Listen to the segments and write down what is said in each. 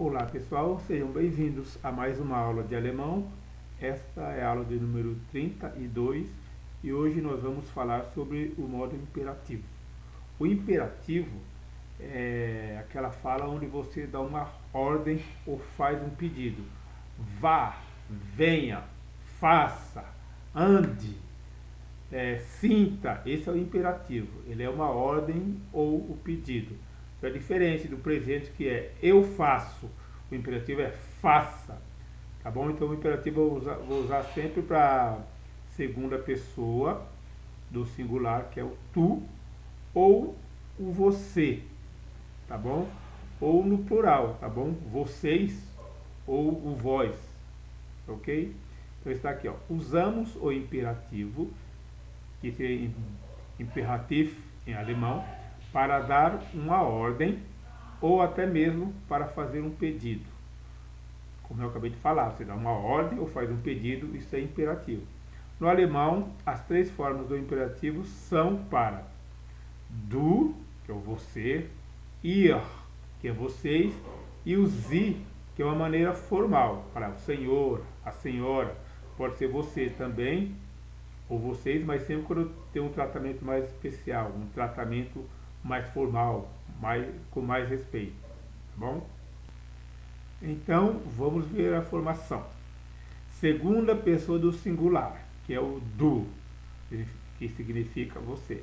Olá pessoal, sejam bem-vindos a mais uma aula de alemão. Esta é a aula de número 32 e hoje nós vamos falar sobre o modo imperativo. O imperativo é aquela fala onde você dá uma ordem ou faz um pedido. Vá, venha, faça, ande, sinta. Esse é o imperativo, ele é uma ordem ou o pedido. É diferente do presente, que é eu faço. O imperativo é faça, tá bom? Então o imperativo eu vou usar sempre para segunda pessoa do singular, que é o tu, ou o você, tá bom? Ou no plural, tá bom? Vocês ou o vós, ok? Então está aqui, ó. Usamos o imperativo, que é imperativ em alemão, para dar uma ordem ou até mesmo para fazer um pedido. Como eu acabei de falar, você dá uma ordem ou faz um pedido, isso é imperativo. No alemão, as três formas do imperativo são para du, que é o você, ihr, que é vocês, e o sie, que é uma maneira formal, para o senhor, a senhora, pode ser você também, ou vocês, mas sempre quando tem um tratamento mais especial, um tratamento mais formal, com mais respeito, tá bom? Então, vamos ver a formação. Segunda pessoa do singular, que é o du, que significa você.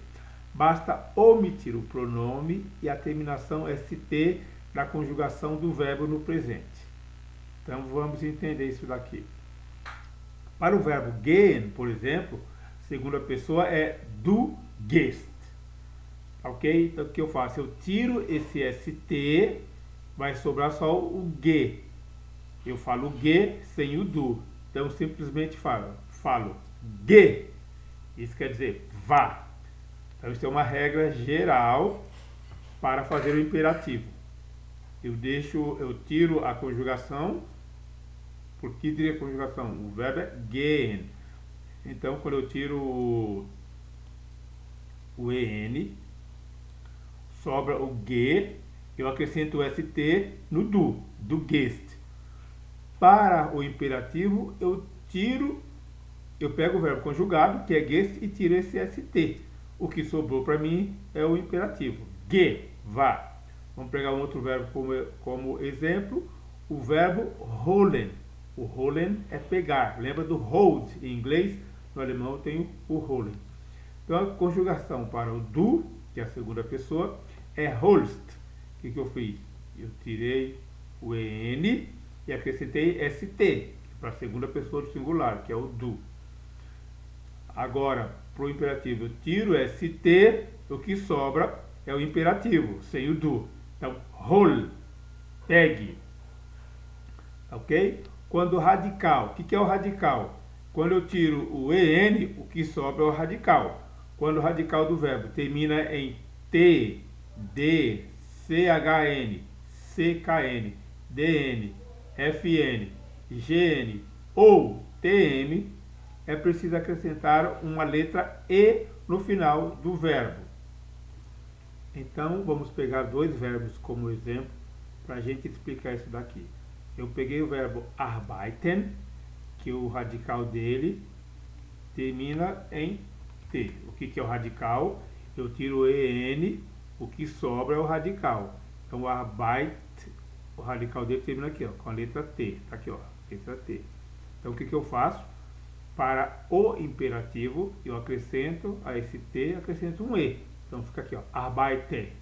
Basta omitir o pronome e a terminação st da conjugação do verbo no presente. Então, vamos entender isso daqui. Para o verbo gehen, por exemplo, segunda pessoa é du gehst. Ok? Então o que eu faço? Eu tiro esse ST, vai sobrar só o G. Eu falo G sem o do. Então simplesmente falo G. Isso quer dizer vá. Então isso é uma regra geral para fazer o imperativo. Eu tiro a conjugação. Por que diria a conjugação? O verbo é gehen. Então quando eu tiro o EN, sobra o G, eu acrescento o ST no do gest. Para o imperativo, eu pego o verbo conjugado, que é gest, e tiro esse ST. O que sobrou para mim é o imperativo. Ge, vá. Vamos pegar um outro verbo como exemplo, o verbo holen. O holen é pegar. Lembra do hold em inglês? No alemão eu tenho o holen. Então a conjugação para o du, que é a segunda pessoa, é holst. O que eu fiz? Eu tirei o EN e acrescentei ST, para a segunda pessoa do singular, que é o du. Agora, para o imperativo, eu tiro o ST, o que sobra é o imperativo, sem o du. Então, hol, pegue. Ok? Quando radical, o que é o radical? Quando eu tiro o EN, o que sobra é o radical. Quando o radical do verbo termina em T, D, CHN, CKN, DN, FN, GN ou TM, é preciso acrescentar uma letra E no final do verbo. Então, vamos pegar dois verbos como exemplo para a gente explicar isso daqui. Eu peguei o verbo arbeiten, que o radical dele termina em T. O que é o radical? Eu tiro o EN, o que sobra é o radical. Então o arbeit, o radical dele termina aqui, ó, com a letra T. Tá aqui, ó, letra T. Então o que eu faço? Para o imperativo, eu acrescento a esse T, acrescento um E. Então fica aqui, ó, arbeite.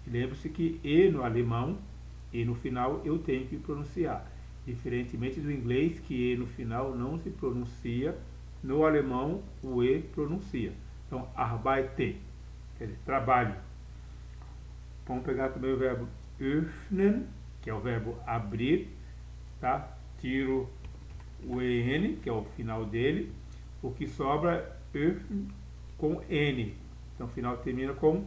Lembre-se que E no alemão, E no final, eu tenho que pronunciar. Diferentemente do inglês, que E no final não se pronuncia, no alemão o E pronuncia. Então, arbeite, quer dizer, trabalho. Vamos pegar também o verbo öffnen, que é o verbo abrir, tá? Tiro o EN, que é o final dele, o que sobra öffnen com N. Então, o final termina com,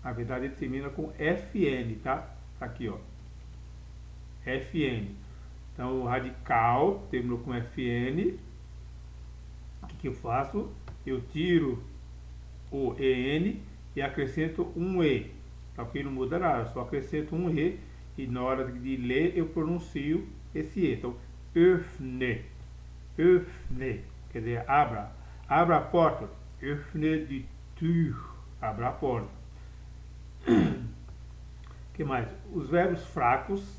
na verdade, ele termina com FN, tá? Tá aqui, ó, FN. Então, o radical terminou com FN. O que eu faço? Eu tiro o EN e acrescento um E. Ok? Não muda nada, só acrescento um E e na hora de ler eu pronuncio esse E. Então, öffne, öffne, quer dizer, abra a porta, öffne die Tür, abra a porta. O que mais? Os verbos fracos,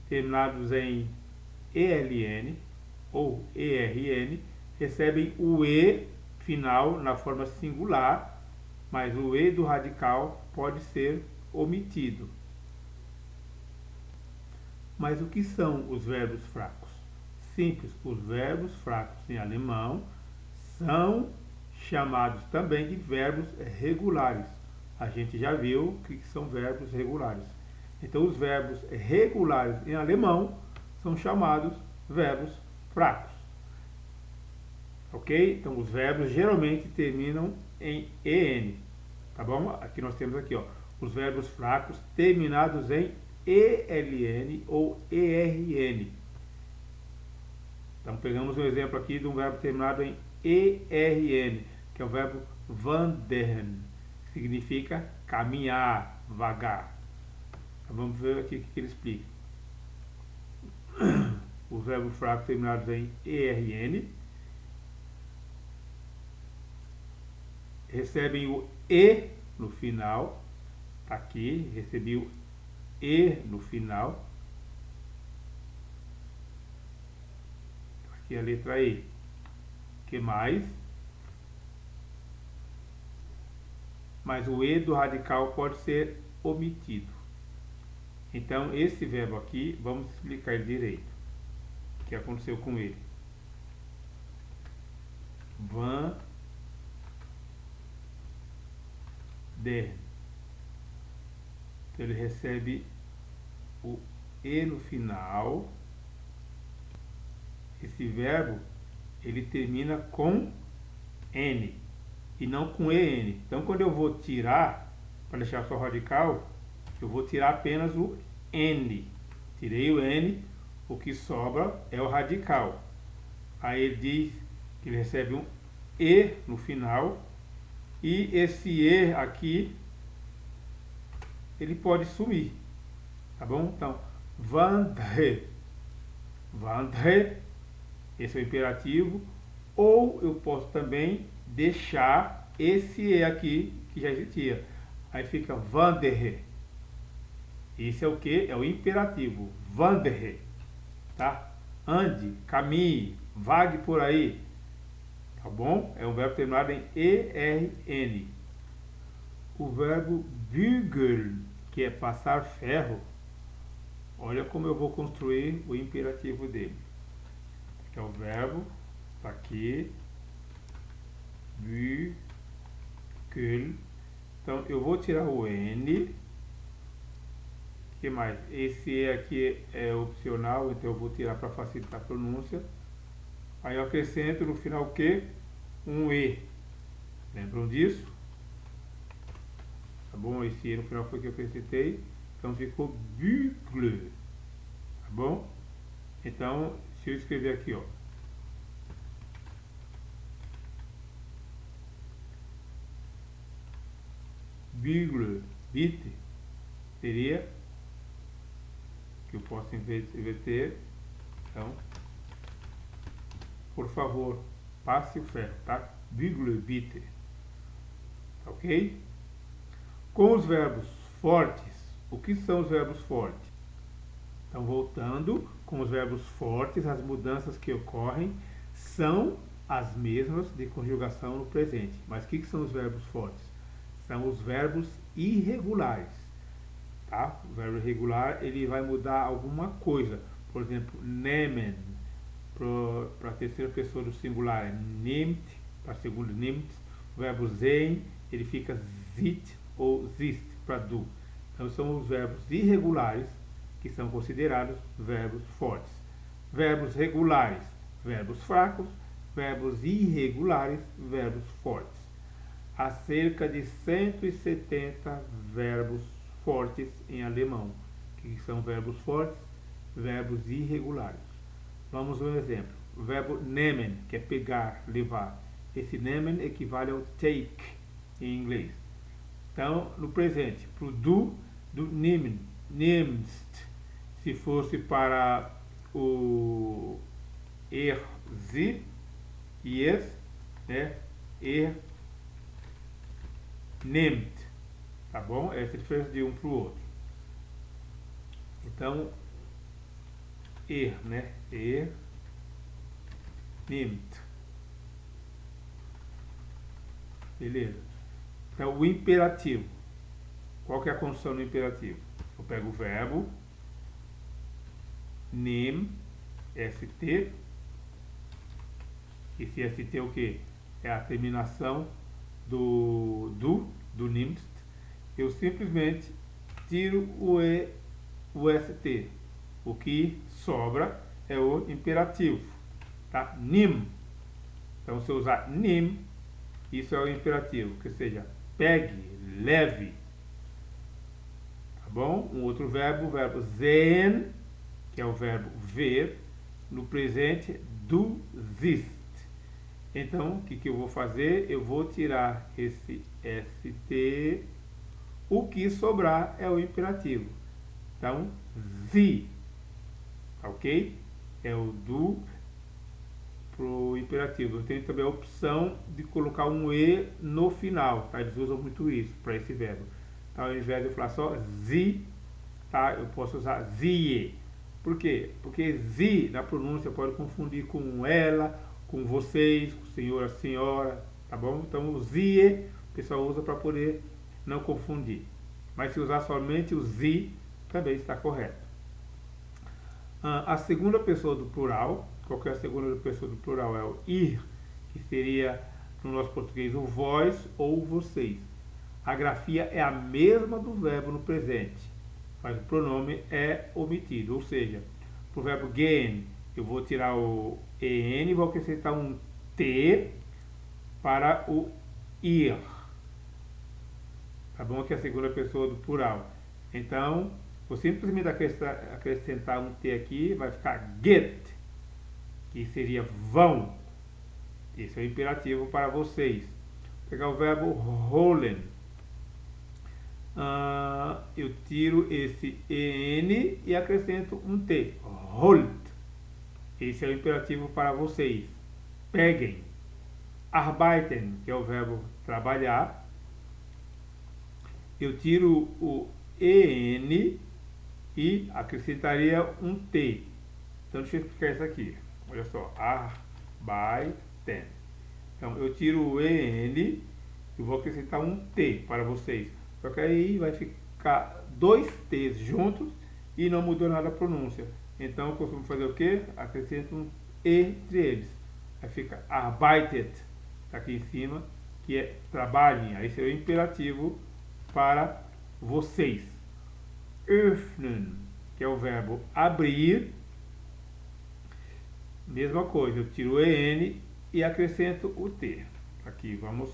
terminados em ELN ou ERN, recebem o E final na forma singular, mas o E do radical pode ser omitido. Mas o que são os verbos fracos? Simples, os verbos fracos em alemão são chamados também de verbos regulares. A gente já viu o que são verbos regulares. Então, os verbos regulares em alemão são chamados verbos fracos. Ok? Então, os verbos geralmente terminam em EN. Tá bom? Aqui nós temos aqui, ó, os verbos fracos terminados em ELN ou ERN. Então, pegamos um exemplo aqui de um verbo terminado em ERN, que é o verbo wandern, que significa caminhar, vagar. Então, vamos ver aqui o que ele explica. Os verbos fracos terminados em ERN recebem o E no final. Tá aqui, recebi o E no final. Aqui a letra E. O que mais? Mas o E do radical pode ser omitido. Então, esse verbo aqui, vamos explicar ele direito. O que aconteceu com ele? Wandern. Então, ele recebe o E no final. Esse verbo, ele termina com N e não com EN. Então, quando eu vou tirar, para deixar só radical, eu vou tirar apenas o N. Tirei o N, o que sobra é o radical. Aí ele diz que ele recebe um E no final, e esse E aqui, ele pode sumir, tá bom? Então, wandre, wandre, esse é o imperativo, ou eu posso também deixar esse E aqui, que já existia. Aí fica wandere. Esse é o que? É o imperativo, wandere, tá? Ande, caminhe, vague por aí, tá bom? É um verbo terminado em ERN. O verbo bügeln, que é passar ferro, olha como eu vou construir o imperativo dele. Que é o verbo, tá aqui, bügeln. Então, eu vou tirar o N. O que mais? Esse E aqui é opcional, então eu vou tirar para facilitar a pronúncia. Aí eu acrescento no final o que? Um E. Lembram disso? Tá bom? Esse E no final foi que eu acrescentei. Então ficou bügle. Tá bom? Então, se eu escrever aqui, ó. Bügle, bitte, seria que eu posso inverter. Então, por favor, passe o ferro, tá? Bügle, bitte. Tá ok? Com os verbos fortes, o que são os verbos fortes? Então, voltando, com os verbos fortes, as mudanças que ocorrem são as mesmas de conjugação no presente. Mas o que são os verbos fortes? São os verbos irregulares. Tá? O verbo irregular, ele vai mudar alguma coisa. Por exemplo, nehmen, para a terceira pessoa do singular é nimmt, para a segunda nimmt. O verbo sehen, ele fica sieht ou siehst, para du. Então, são os verbos irregulares que são considerados verbos fortes. Verbos regulares, verbos fracos. Verbos irregulares, verbos fortes. Há cerca de 170 verbos fortes em alemão, que são verbos fortes, verbos irregulares. Vamos a um exemplo. O verbo nehmen, que é pegar, levar. Esse nehmen equivale ao take em inglês. Então, no presente, para o do nehmen, nimmst. Se fosse para o sie, yes, né? Nimmt, tá bom? Essa é a diferença de um para o outro. Então, né? Nimmt. Beleza? Então, o imperativo. Qual que é a condição do imperativo? Eu pego o verbo, nehm, st. Esse st é o que? É a terminação do nimmst. Eu simplesmente tiro o st. O que sobra é o imperativo, tá? Nimm. Então, se eu usar nimm, isso é o imperativo, que seja pegue, leve. Tá bom? Um outro verbo, o verbo sehen, que é o verbo ver, no presente du siehst. Então, o que eu vou fazer? Eu vou tirar esse st, o que sobrar é o imperativo. Então, sie, ok? É o do pro imperativo. Eu tenho também a opção de colocar um e no final, tá? Eles usam muito isso para esse verbo. Então, ao invés de eu falar só sie, tá? Eu posso usar sie. Por quê? Porque sie na pronúncia pode confundir com ela, com vocês, com o senhor, a senhora, tá bom? Então o sie o pessoal usa para poder não confundir. Mas se usar somente o sie, também está correto. A segunda pessoa do plural, qual que é a segunda pessoa do plural? É o ir, que seria no nosso português o vós ou vocês. A grafia é a mesma do verbo no presente, mas o pronome é omitido, ou seja, para o verbo gehen, eu vou tirar o en e vou acrescentar um t para o ir. Tá bom? Que é a segunda pessoa do plural. Então, vou simplesmente acrescentar um t aqui, vai ficar get, que seria vão. Esse é o imperativo para vocês. Vou pegar o verbo holen. Eu tiro esse en e acrescento um t. Holt. Esse é o imperativo para vocês. Peguem. Arbeiten, que é o verbo trabalhar. Eu tiro o en e acrescentaria um t. Então deixa eu explicar isso aqui. Olha só. Arbeiten. Então eu tiro o en e vou acrescentar um t para vocês. Só que aí vai ficar dois t's juntos e não mudou nada a pronúncia. Então eu costumo fazer o que? Acrescento um e entre eles. Aí fica arbeitet, tá aqui em cima, que é trabalhem. Aí seria o imperativo para vocês. Öffnen, que é o verbo abrir. Mesma coisa, eu tiro o en e acrescento o t. Aqui vamos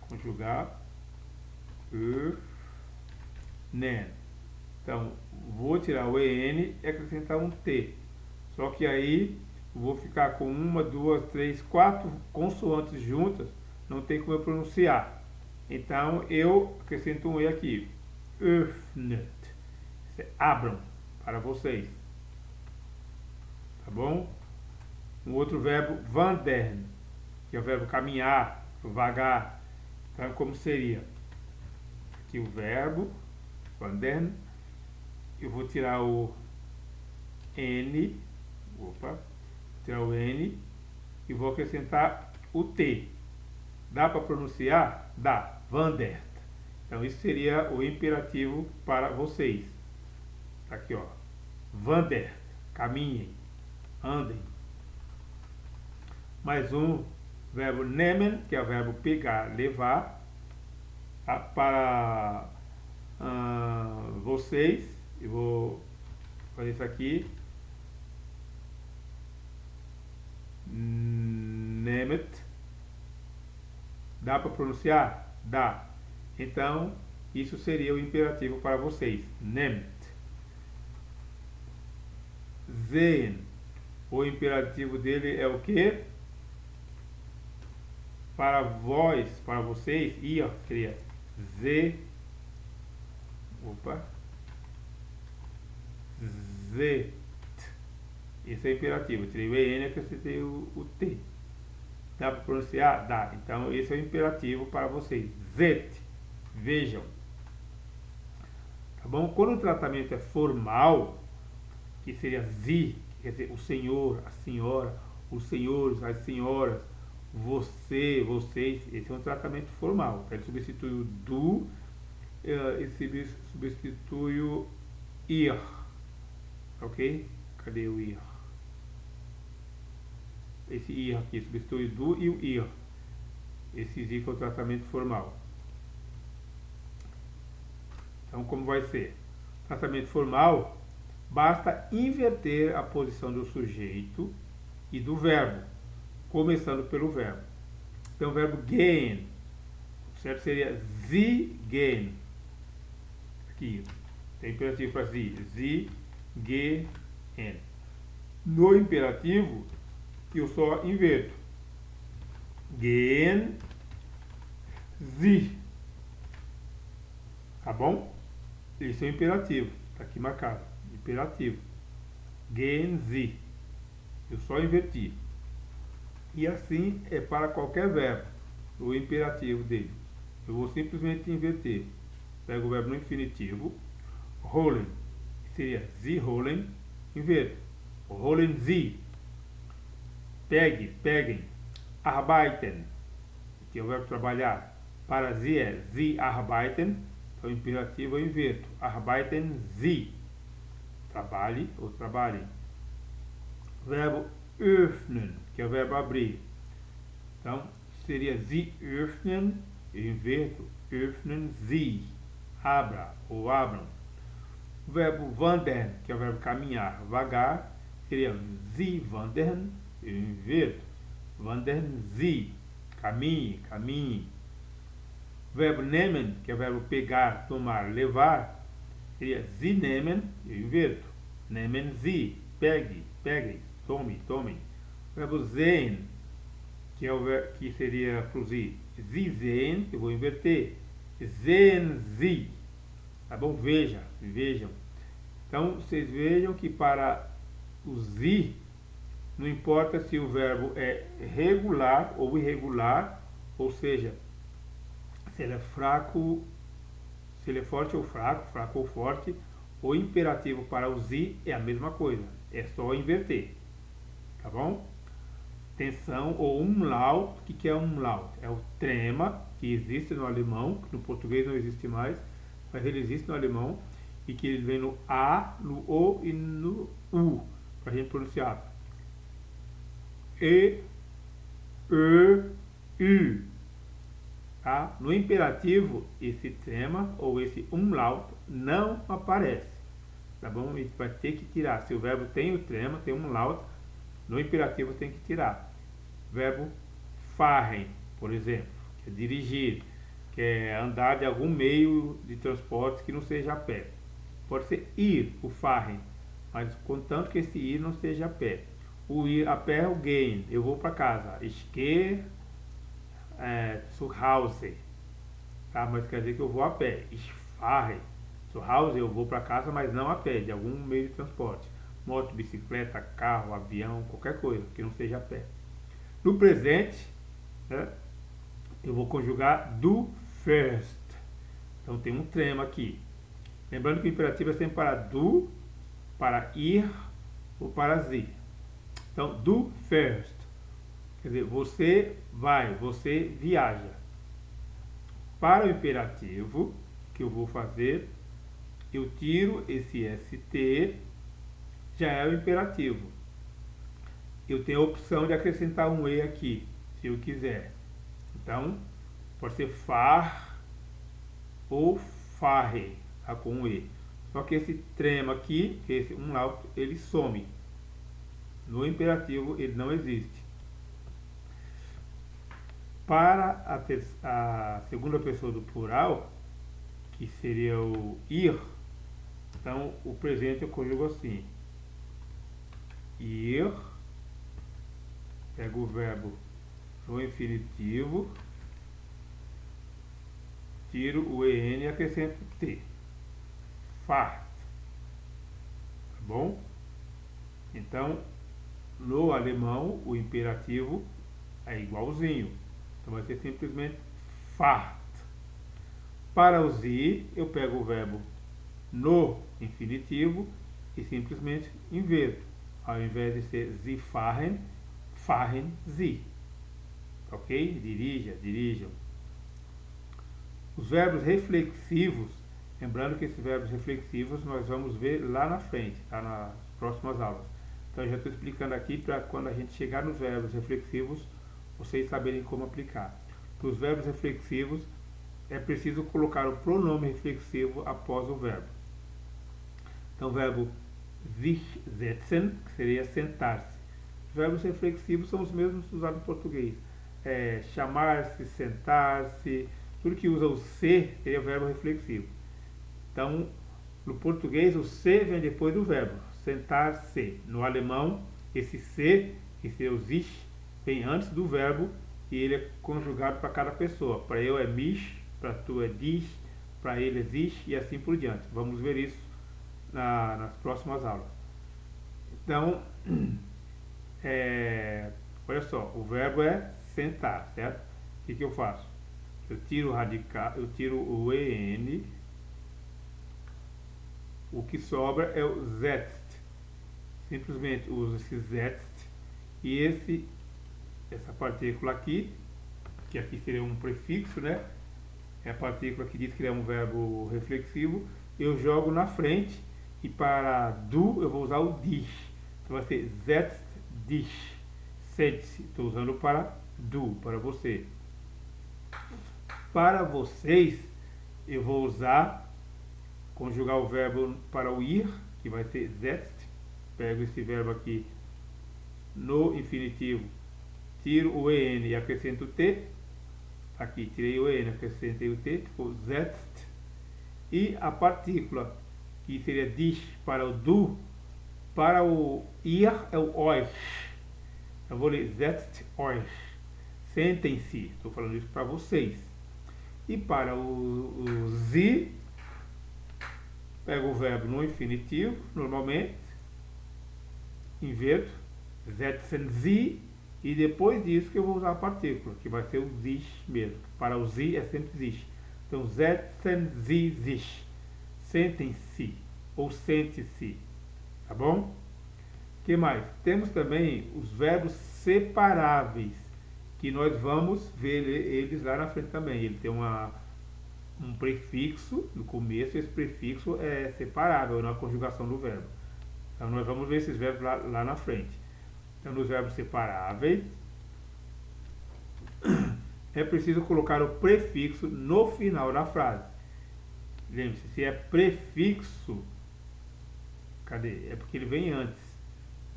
conjugar. Öffnen. Então, vou tirar o en e acrescentar um t. Só que aí vou ficar com uma, duas, três, quatro consoantes juntas. Não tem como eu pronunciar. Então, eu acrescento um e aqui. Öffnet. Abram para vocês. Tá bom? Um outro verbo, wandern, que é o verbo caminhar, vagar. Então, como seria? Aqui o verbo, wandern. Eu vou tirar o n, tirar o n e vou acrescentar o t. Dá para pronunciar? Dá, wandert. Então isso seria o imperativo para vocês. Tá aqui, ó, wandert, caminhem, andem. Mais um verbo nehmen, que é o verbo pegar, levar, tá? Para vocês. Eu vou fazer isso aqui. Nehmet. Dá para pronunciar? Dá. Então, isso seria o imperativo para vocês. Nehmet. Sehen. O imperativo dele é o que? Para vós, para vocês, ihr, seria zet. Esse é imperativo. Eu tirei o EN e acrescentei o T. Dá para pronunciar? Dá. Então, esse é o imperativo para vocês. Zet. Vejam. Tá bom? Quando o tratamento é formal, que seria Sie, que quer dizer o senhor, a senhora, os senhores, as senhoras, você, vocês, esse é um tratamento formal. Ele substitui o do e substitui o ir. Ok? Cadê o ir? Esse ir aqui substitui o do e o ir. Esse ir é o tratamento formal. Então, como vai ser? Tratamento formal, basta inverter a posição do sujeito e do verbo, começando pelo verbo. Então, o verbo gehen, certo? Seria Sie gehen. Aqui, tem imperativo para Sie gehen. No imperativo, eu só inverto. Gehen Sie. Tá bom? Esse é o imperativo. Está aqui marcado. Imperativo. Gehen Sie. Eu só inverti. E assim é para qualquer verbo. O imperativo dele. Eu vou simplesmente inverter. Pego o verbo no infinitivo. Holen. Seria Sie holen. Inverto. Holen Sie. Pegue, peguem. Arbeiten. Que é o verbo trabalhar. Para Sie é Sie arbeiten. Então, o imperativo eu inverto. Arbeiten Sie. Trabalhe ou trabalhem. Verbo öffnen, que é o verbo abrir. Então, seria Sie öffnen. Eu inverto. Öffnen Sie. Abra ou abram. O verbo wandern, que é o verbo caminhar, vagar, seria Sie wandern. Eu inverto. Wandern Sie. Caminhe, caminhe. O verbo nehmen, que é o verbo pegar, tomar, levar, seria Sie nehmen. Eu inverto. Nehmen Sie. Pegue, peguem. Tome, tomem. O verbo sehen, que é o verbo que seria para o Sie. Sie sehen, eu vou inverter. Sehen Sie. Tá bom? Veja, vejam. Então, vocês vejam que para o Sie, não importa se o verbo é regular ou irregular, ou seja, se ele é fraco, se ele é forte ou fraco, fraco ou forte, o imperativo para o Sie é a mesma coisa, é só inverter, tá bom? Tensão ou umlaut, o que é umlaut? É o trema que existe no alemão, que no português não existe mais, mas ele existe no alemão, e que ele vem no A, no O e no U, para a gente pronunciar. E, U. Tá? No imperativo, esse trema ou esse umlaut não aparece. Tá bom? A gente vai ter que tirar. Se o verbo tem o trema, tem um umlaut, no imperativo tem que tirar. Verbo fahren, por exemplo, que é dirigir, que é andar de algum meio de transporte que não seja a pé. Pode ser ir, o fahren, mas contanto que esse ir não seja a pé. O ir a pé é o gehen, eu vou para casa. Ich gehe zu Hause, tá? Mas quer dizer que eu vou a pé. Ich fahre zu Hause, eu vou para casa, mas não a pé, de algum meio de transporte. Moto, bicicleta, carro, avião, qualquer coisa que não seja a pé. No presente, né, eu vou conjugar do first. Então tem um trema aqui. Lembrando que o imperativo é sempre para do, para ir ou para Sie. Então, do first. Quer dizer, você vai, você viaja. Para o imperativo, que eu vou fazer, eu tiro esse ST, já é o imperativo. Eu tenho a opção de acrescentar um E aqui, se eu quiser. Então, pode ser far ou farre, tá, com um E. Só que esse trema aqui, que é esse umlaut, ele some. No imperativo, ele não existe. Para a segunda pessoa do plural, que seria o ir, então o presente eu conjugo assim. Ir, pego o verbo no infinitivo, tiro o EN e acrescento T. Fahrt. Tá bom? Então, no alemão, o imperativo é igualzinho. Então, vai ser simplesmente fahrt. Para o Sie, eu pego o verbo no infinitivo e simplesmente inverto. Ao invés de ser Sie fahren, fahren Sie. Ok? Dirija, dirijam. Os verbos reflexivos, lembrando que esses verbos reflexivos nós vamos ver lá na frente, tá? Nas próximas aulas. Então eu já estou explicando aqui para quando a gente chegar nos verbos reflexivos, vocês saberem como aplicar. Para os verbos reflexivos, é preciso colocar o pronome reflexivo após o verbo. Então o verbo sich setzen, que seria sentar-se. Os verbos reflexivos são os mesmos usados em português. Chamar-se, sentar-se, tudo que usa o se seria o verbo reflexivo. Então, no português, o se vem depois do verbo, sentar-se. No alemão, esse se, que seria o sich, vem antes do verbo e ele é conjugado para cada pessoa. Para eu é mich, para tu é dich, para ele é sich e assim por diante. Vamos ver isso nas próximas aulas. Então, olha só, o verbo é sentar, certo? O que eu faço? Eu tiro o radical, eu tiro o en, o que sobra é o setzt. Simplesmente uso esse setzt e essa partícula aqui, que aqui seria um prefixo, né? É a partícula que diz que é um verbo reflexivo, eu jogo na frente e para du eu vou usar o dich. Então vai ser setzt dich. Sente-se, estou usando para du, para você. Para vocês, eu vou conjugar o verbo para o ir, que vai ser setzt. Pego esse verbo aqui no infinitivo, tiro o en e acrescento o t. Aqui, tirei o en, acrescentei o t, ficou setzt. E a partícula, que seria dich para o du, para o ir é o euch. Eu vou ler setzt euch. Sentem-se. Estou falando isso para vocês. E para o Sie, pego o verbo no infinitivo, normalmente, inverto, setzen Sie, e depois disso que eu vou usar a partícula, que vai ser o sich mesmo. Para o Sie é sempre sich. Então, setzen Sie sich. Sentem-se, ou sente-se. Tá bom? O que mais? Temos também os verbos separáveis, que nós vamos ver eles lá na frente também. Ele tem um prefixo no começo, esse prefixo é separável na conjugação do verbo. Então nós vamos ver esses verbos lá na frente. Então nos verbos separáveis, é preciso colocar o prefixo no final da frase. Lembre-se, se é prefixo, cadê? É porque ele vem antes.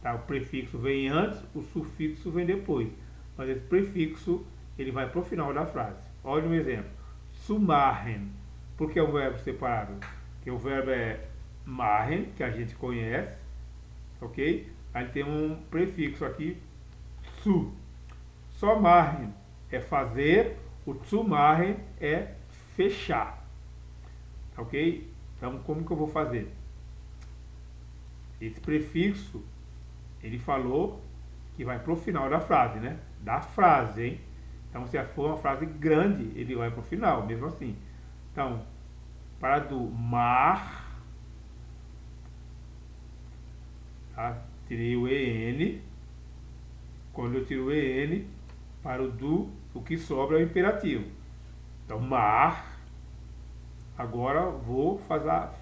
Tá? O prefixo vem antes, o sufixo vem depois. Mas esse prefixo, ele vai para o final da frase. Olha um exemplo. Sumarren. Por que é um verbo separável? Porque o verbo é marren, que a gente conhece. Ok? Aí tem um prefixo aqui, su. Só marren é fazer, o zumarren é fechar. Ok? Então, como que eu vou fazer? Esse prefixo, ele falou que vai para o final da frase, né? Da frase, hein? Então, se for uma frase grande, ele vai para o final, mesmo assim. Então, para do mar, tá? Tirei o en. Quando eu tiro o en, para o do, o que sobra é o imperativo. Então, mar. Agora vou falar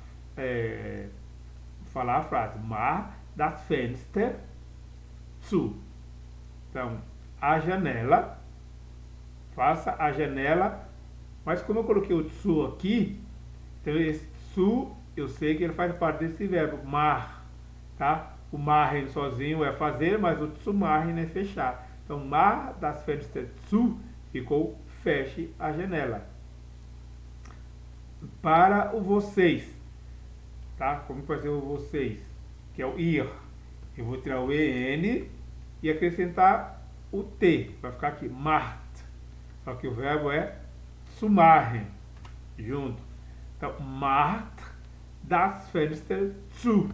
a frase. Mar das Fenster zu. Então, a janela. Faça a janela. Mas como eu coloquei o zu aqui, então esse zu, eu sei que ele faz parte desse verbo, mar. Tá? O marren sozinho é fazer, mas o zumarren é fechar. Então, mar das Fenster zu ficou feche a janela. Para o vocês, tá? Como fazer o vocês, que é o ir. Eu vou tirar o en e acrescentar o t, vai ficar aqui, macht. Só que o verbo é sumarren, junto. Então, macht das Fenster zu.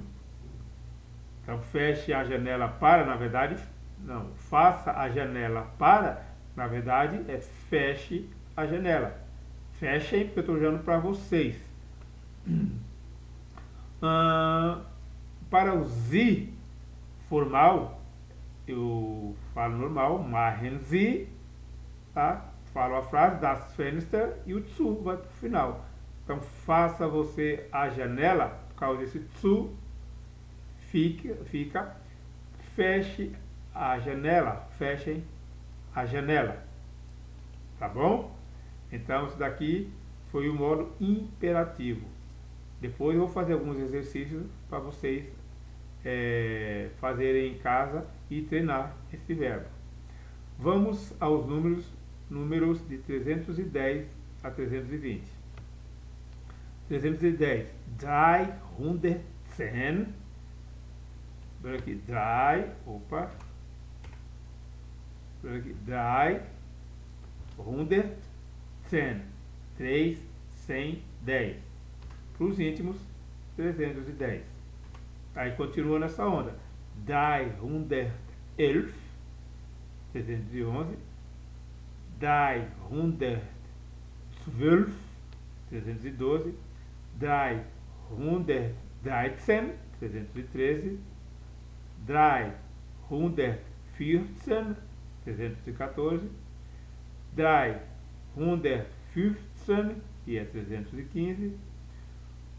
Então, feche a janela para, na verdade, não, faça a janela para, na verdade, é feche a janela. Fechem, porque eu estou usando para vocês. Para o Sie formal, eu falo normal, machen Sie, tá? Falo a frase, das Fenster, e o zu vai para o final. Então, faça você a janela, por causa desse zu, fica feche a janela, fechem a janela, tá bom? Então, isso daqui foi o modo imperativo. Depois eu vou fazer alguns exercícios para vocês fazerem em casa e treinar esse verbo. Vamos aos números de 310 a 320. 310, 310, aqui, 310. Para os íntimos, 310. Aí continua nessa onda. 311, 311. 312, 312. 313, 313. 314, 314. 315, que é 315.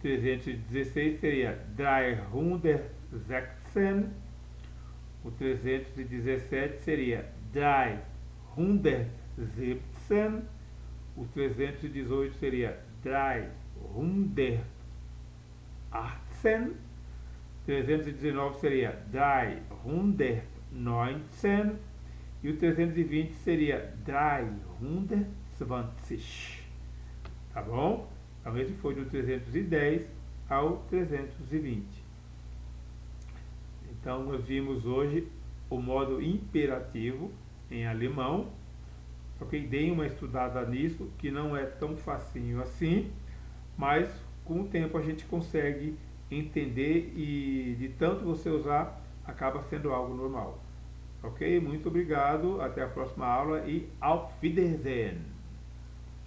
316 seria 316. O 317 seria 317. O 318 seria 318. 319 seria 319. E o 320 seria 320. Tá bom? Então, esse foi do 310 ao 320. Então, nós vimos hoje o modo imperativo em alemão. Ok? Deem uma estudada nisso, que não é tão facinho assim, mas com o tempo a gente consegue entender e de tanto você usar, acaba sendo algo normal. Ok? Muito obrigado, até a próxima aula e auf Wiedersehen!